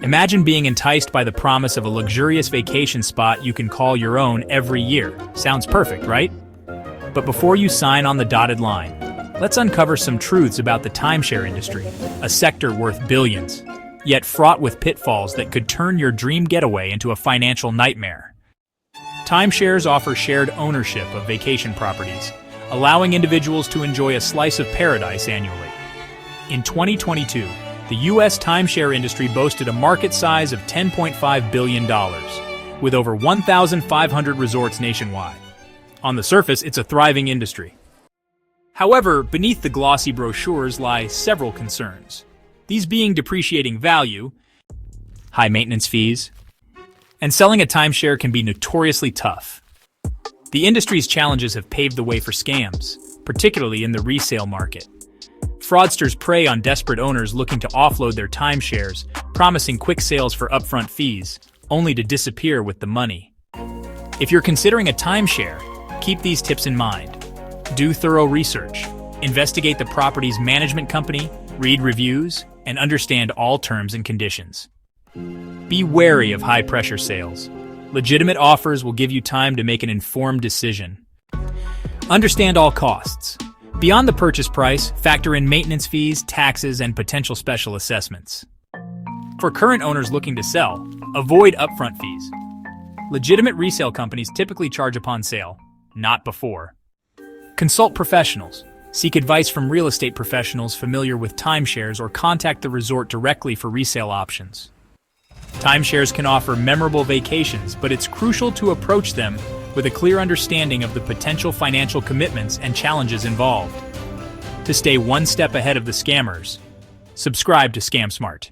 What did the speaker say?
Imagine being enticed by the promise of a luxurious vacation spot you can call your own every year. Sounds perfect, right? But before you sign on the dotted line, let's uncover some truths about the timeshare industry, a sector worth billions, yet fraught with pitfalls that could turn your dream getaway into a financial nightmare. Timeshares offer shared ownership of vacation properties, allowing individuals to enjoy a slice of paradise annually. In 2022, the U.S. timeshare industry boasted a market size of $10.5 billion, with over 1,500 resorts nationwide. On the surface, it's a thriving industry. However, beneath the glossy brochures lie several concerns, these being depreciating value, high maintenance fees, and selling a timeshare can be notoriously tough. The industry's challenges have paved the way for scams, particularly in the resale market. Fraudsters prey on desperate owners looking to offload their timeshares, promising quick sales for upfront fees, only to disappear with the money. If you're considering a timeshare, keep these tips in mind. Do thorough research, investigate the property's management company, read reviews, and understand all terms and conditions. Be wary of high-pressure sales. Legitimate offers will give you time to make an informed decision. Understand all costs. Beyond the purchase price, factor in maintenance fees, taxes, and potential special assessments. For current owners looking to sell, avoid upfront fees. Legitimate resale companies typically charge upon sale, not before. Consult professionals. Seek advice from real estate professionals familiar with timeshares or contact the resort directly for resale options. Timeshares can offer memorable vacations, but it's crucial to approach them with a clear understanding of the potential financial commitments and challenges involved. To stay one step ahead of the scammers, subscribe to Scam Smart.